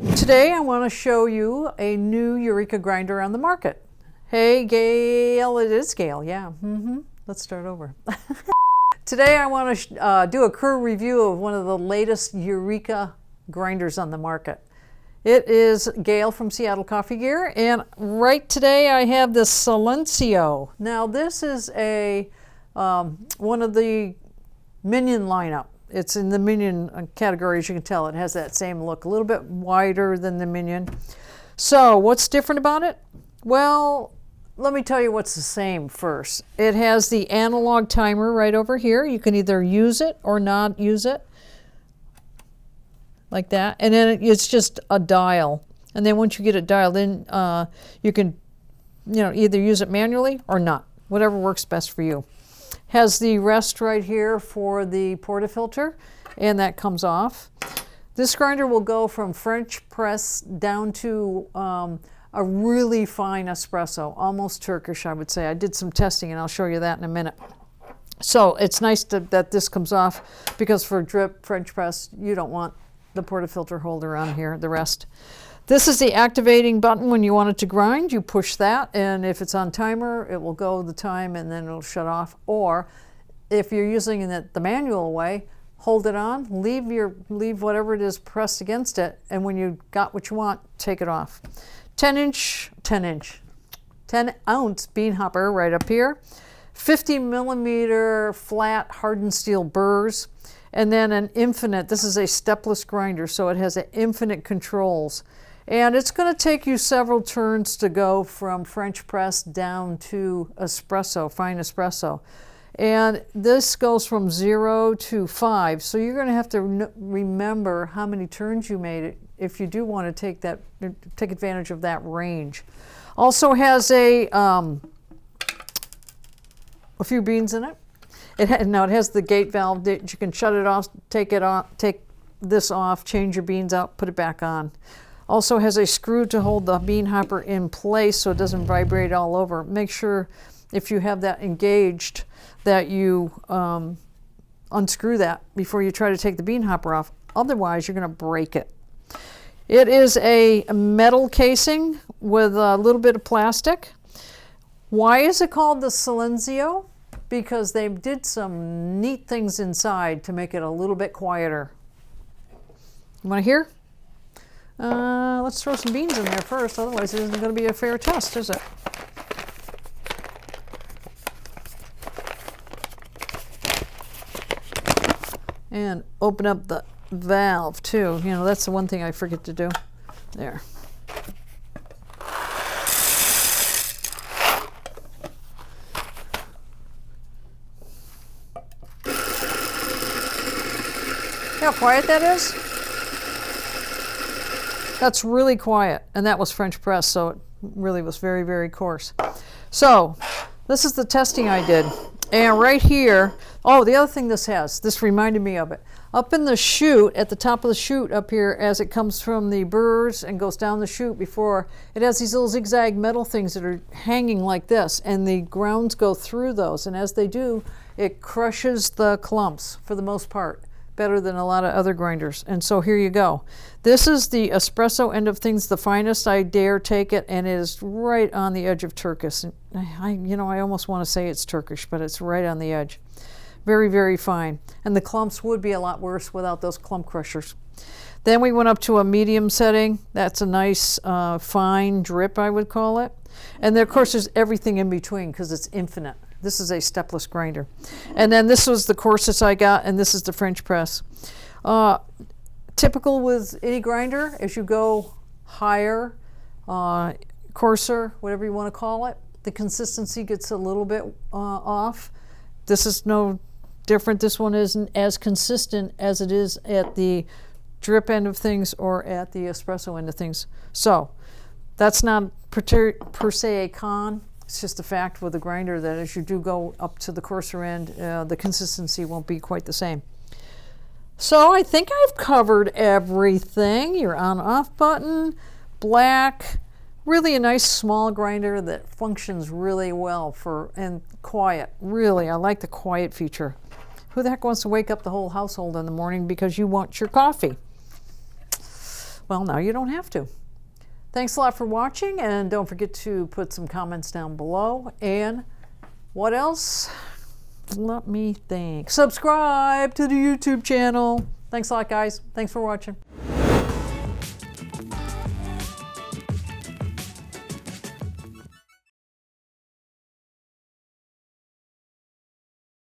Today I want to show you a new Eureka grinder on the market. Hey Gail, it is Gail, yeah. Let's start over. Today I want to do a crew review of one of the latest Eureka grinders on the market. It is Gail from Seattle Coffee Gear, and right today I have the Silenzio. Now this is a one of the Minion lineup. It's in the Minion category, as you can tell. It has that same look, a little bit wider than the Minion. So what's different about it? Well, let me tell you what's the same first. It has the analog timer right over here. You can either use it or not use it, like that. And then it's just a dial. And then once you get it dialed in, you can either use it manually or not, whatever works best for you. Has the rest right here for the portafilter, and that comes off. This grinder will go from French press down to a really fine espresso, almost Turkish, I would say. I did some testing, and I'll show you that in a minute. So it's nice that this comes off, because for drip French press, you don't want the portafilter holder on here, the rest. This is the activating button when you want it to grind. You push that, and if it's on timer, it will go the time and then it'll shut off. Or if you're using it the manual way, hold it on, leave whatever it is pressed against it, and when you got what you want, take it off. 10 ounce bean hopper right up here, 50 millimeter flat hardened steel burrs, and then an infinite. This is a stepless grinder, so it has infinite controls. And it's going to take you several turns to go from French press down to espresso, fine espresso. And this goes from 0 to 5. So you're going to have to remember how many turns you made if you do want to take advantage of that range. Also has a few beans in it. Now it has the gate valve that you can shut it off, take this off, change your beans out, put it back on. Also has a screw to hold the bean hopper in place so it doesn't vibrate all over. Make sure if you have that engaged that you unscrew that before you try to take the bean hopper off. Otherwise, you're going to break it. It is a metal casing with a little bit of plastic. Why is it called the Silenzio? Because they did some neat things inside to make it a little bit quieter. You want to hear? Let's throw some beans in there first, otherwise it isn't going to be a fair test, is it? And open up the valve too. That's the one thing I forget to do. There. See how quiet that is? That's really quiet, and that was French press, so it really was very, very coarse. So this is the testing I did. And right here, oh, the other thing this reminded me of it. Up in the chute, at the top of the chute up here, as it comes from the burrs and goes down the chute before, it has these little zigzag metal things that are hanging like this, and the grounds go through those. And as they do, it crushes the clumps for the most part, better than a lot of other grinders. And so here you go. This is the espresso end of things, the finest I dare take it, and it is right on the edge of Turkish. I almost want to say it's Turkish, but it's right on the edge. Very, very fine. And the clumps would be a lot worse without those clump crushers. Then we went up to a medium setting. That's a nice fine drip, I would call it. And then, of course, there's everything in between because it's infinite. This is a stepless grinder. And then this was the coarsest I got, and this is the French press. Typical with any grinder, as you go higher, coarser, whatever you want to call it, the consistency gets a little bit off. This is no different. This one isn't as consistent as it is at the drip end of things or at the espresso end of things. So that's not per se a con. It's just a fact with a grinder that as you do go up to the coarser end, the consistency won't be quite the same. So I think I've covered everything. Your on-off button, black, really a nice small grinder that functions really well and quiet. Really, I like the quiet feature. Who the heck wants to wake up the whole household in the morning because you want your coffee? Well, now you don't have to. Thanks a lot for watching, and don't forget to put some comments down below. And what else? Let me think. Subscribe to the YouTube channel. Thanks a lot, guys. Thanks for watching.